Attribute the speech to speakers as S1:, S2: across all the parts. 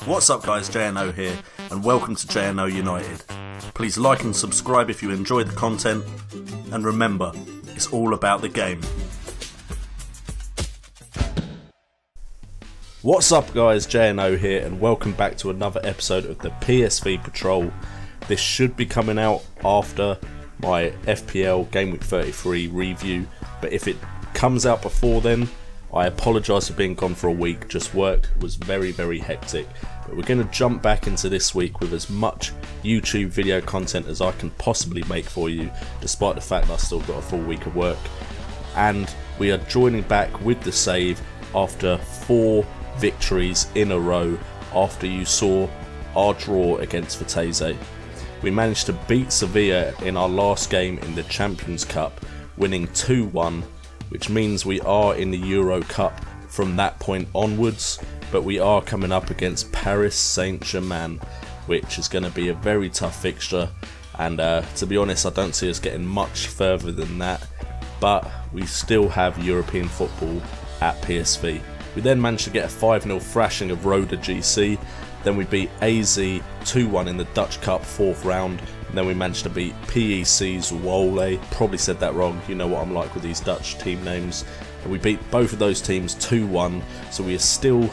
S1: What's up guys, JNO here, and welcome to JNO United. Please like and subscribe if you enjoy the content, and remember, it's all about the game. What's up guys, JNO here, and welcome back to another episode of the PSV Patrol. This should be coming out after my FPL Game Week 33 review, but if it comes out before then, I apologise for being gone for a week. Just work was very hectic. But we're going to jump back into this week with as much YouTube video content as I can possibly make for you, despite the fact that I've still got a full week of work. And we are joining back with the save after 4 victories in a row after you saw our draw against Vitesse. We managed to beat Sevilla in our last game in the Champions Cup, winning 2-1. Which means we are in the Euro Cup from that point onwards, but we are coming up against Paris Saint-Germain, which is going to be a very tough fixture, and to be honest I don't see us getting much further than that, but we still have European football at PSV. We then managed to get a 5-0 thrashing of Roda GC, then we beat AZ 2-1 in the Dutch Cup 4th round, and then we managed to beat PEC Zwolle, probably said that wrong, you know what I'm like with these Dutch team names, and we beat both of those teams 2-1, so we are still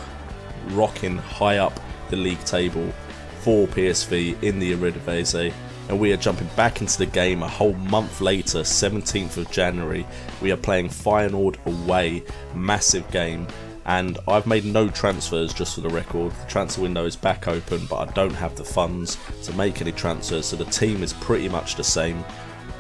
S1: rocking high up the league table for PSV in the Eredivisie, and we are jumping back into the game a whole month later, 17th of January, we are playing Feyenoord away, massive game. And I've made no transfers, just for the record. The transfer window is back open, but I don't have the funds to make any transfers, so the team is pretty much the same.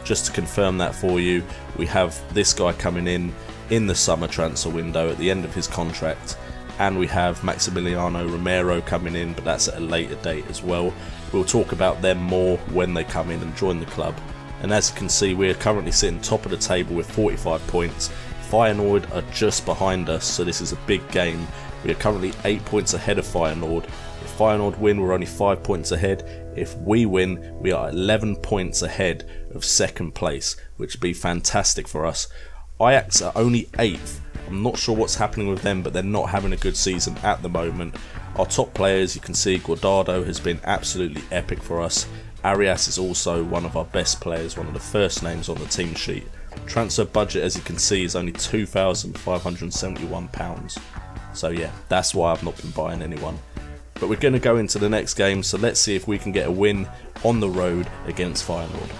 S1: Just to confirm that for you, we have this guy coming in the summer transfer window at the end of his contract, and we have Maximiliano Romero coming in, but that's at a later date as well. We'll talk about them more when they come in and join the club. And as you can see, we are currently sitting top of the table with 45 points. Feyenoord are just behind us, so this is a big game. We are currently 8 points ahead of Feyenoord. If Feyenoord win, we're only 5 points ahead. If we win, we are 11 points ahead of second place, which would be fantastic for us. Ajax are only 8th. I'm not sure what's happening with them, but they're not having a good season at the moment. Our top players, you can see Guardado has been absolutely epic for us. Arias is also one of our best players, one of the first names on the team sheet. Transfer budget, as you can see, is only £2,571. So yeah, that's why I've not been buying anyone. But we're going to go into the next game, so let's see if we can get a win on the road against Feyenoord.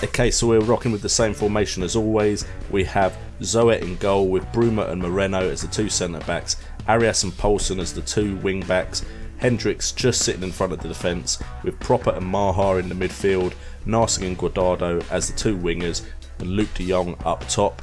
S1: Okay, so we're rocking with the same formation as always. We have Zoet in goal with Bruma and Moreno as the 2 centre backs, Arias and Poulsen as the 2 wing backs, Hendricks just sitting in front of the defence, with Proper and Maher in the midfield, Narsing and Guardado as the 2 wingers, and Luke de Jong up top.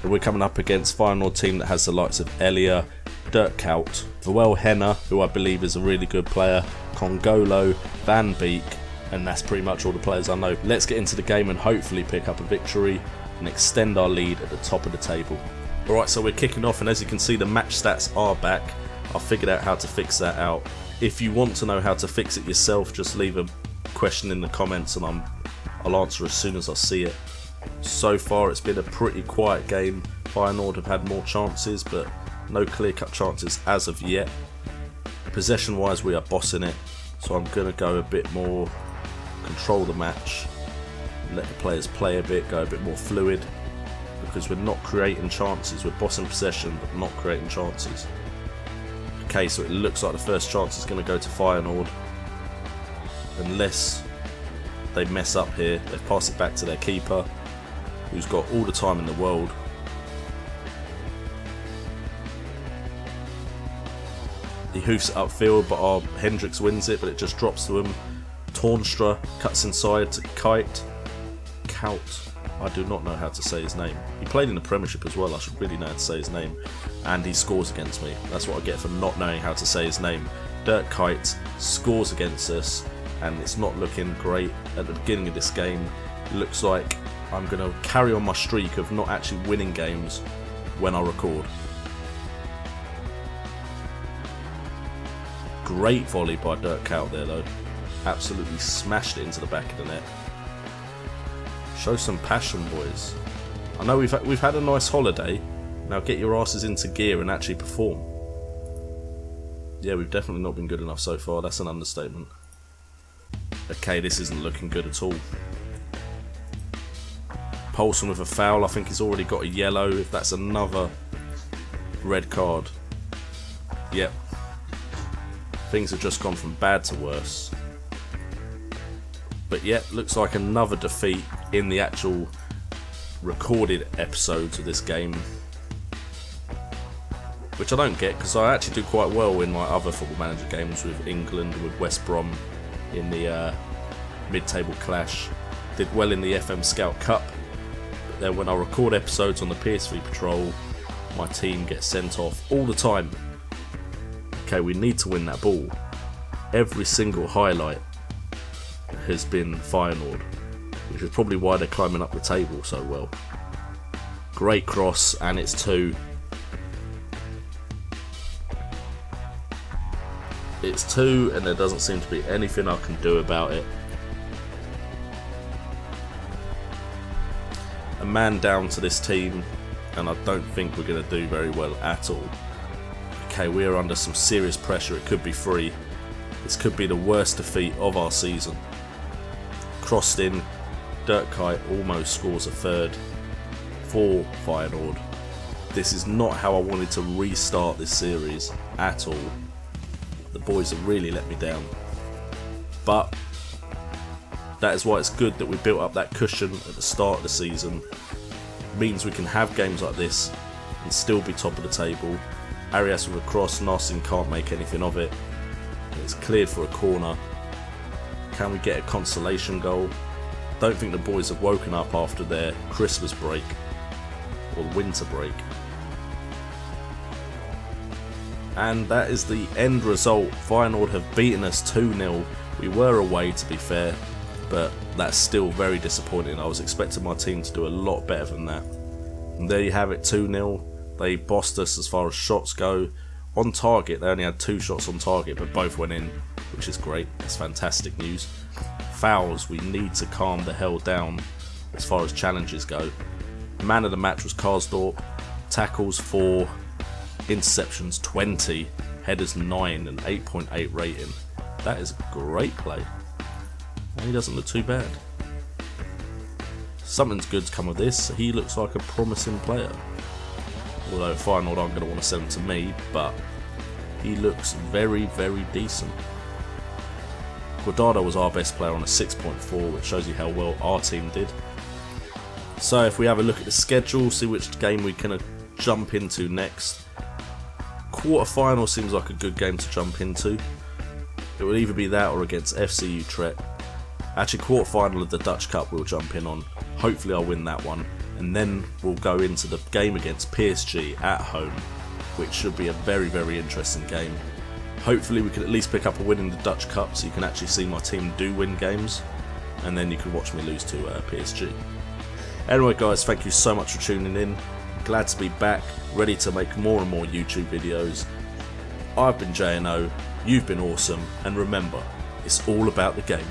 S1: And we're coming up against Feyenoord team that has the likes of Elia, Dirk Kuyt, Joel Henner, who I believe is a really good player, Congolo, Van Beek, and that's pretty much all the players I know. Let's get into the game and hopefully pick up a victory and extend our lead at the top of the table. Alright, so we're kicking off, and as you can see the match stats are back. I figured out how to fix that out. If you want to know how to fix it yourself, just leave a question in the comments and I'll answer as soon as I see it. So far it's been a pretty quiet game. Feyenoord have had more chances, but no clear-cut chances as of yet. Possession wise we are bossing it, so I'm going to go a bit more control the match, let the players play a bit, go a bit more fluid, because we're not creating chances. We're bossing possession but not creating chances. Okay, so it looks like the first chance is going to go to Feyenoord, unless they mess up here. They pass it back to their keeper, who's got all the time in the world. He hoofs it upfield, but our Hendricks wins it, but it just drops to him. Tornstra cuts inside to Kuyt. I do not know how to say his name. He played in the Premiership as well, I should really know how to say his name. And he scores against me. That's what I get for not knowing how to say his name. Dirk Kuyt scores against us, and it's not looking great at the beginning of this game. It looks like I'm going to carry on my streak of not actually winning games when I record. Great volley by Dirk Kuyt there though. Absolutely smashed it into the back of the net. Show some passion, boys. I know we've had a nice holiday. Now get your asses into gear and actually perform. Yeah, we've definitely not been good enough so far. That's an understatement. Okay, this isn't looking good at all. Poulsen with a foul. I think he's already got a yellow. If that's another red card. Yep. Things have just gone from bad to worse. But yet, looks like another defeat in the actual recorded episodes of this game. Which I don't get, because I actually do quite well in my other Football Manager games with England, with West Brom in the mid-table clash. Did well in the FM Scout Cup. But then when I record episodes on the PSV Patrol, my team gets sent off all the time. Okay, we need to win that ball. Every single highlight has been Feyenoord, which is probably why they're climbing up the table so well. Great cross, and it's 2. It's 2, and there doesn't seem to be anything I can do about it. A man down to this team, and I don't think we're going to do very well at all. Okay, we are under some serious pressure. It could be 3. This could be the worst defeat of our season. Crossed in, Dirk Kuyt almost scores a 3rd for Feyenoord. This is not how I wanted to restart this series at all. The boys have really let me down. But that is why it's good that we built up that cushion at the start of the season. It means we can have games like this and still be top of the table. Arias with a cross, Narsin can't make anything of it. It's cleared for a corner. Can we get a consolation goal? Don't think the boys have woken up after their Christmas break or winter break. And that is the end result. Feyenoord have beaten us 2-0. We were away, to be fair, but that's still very disappointing. I was expecting my team to do a lot better than that. And there you have it, 2-0. They bossed us as far as shots go. On target, they only had 2 shots on target, but both went in, which is great. That's fantastic news. Fouls, we need to calm the hell down as far as challenges go. Man of the match was Karsdorp. Tackles 4, interceptions 20, headers 9, and 8.8 rating. That is great play. And he doesn't look too bad. Something's good to come of this. He looks like a promising player. Although Feyenoord aren't going to want to sell him to me, but he looks very, very decent. Guardado was our best player on a 6.4, which shows you how well our team did. So if we have a look at the schedule, see which game we can jump into next. Quarter-final seems like a good game to jump into. It will either be that or against FC Utrecht. Actually, quarter-final of the Dutch Cup we'll jump in on. Hopefully I'll win that one. And then we'll go into the game against PSG at home, which should be a very, very interesting game. Hopefully we can at least pick up a win in the Dutch Cup so you can actually see my team do win games, and then you can watch me lose to PSG. Anyway guys, thank you so much for tuning in. Glad to be back, ready to make more and more YouTube videos. I've been JNO, you've been awesome, and remember, it's all about the game.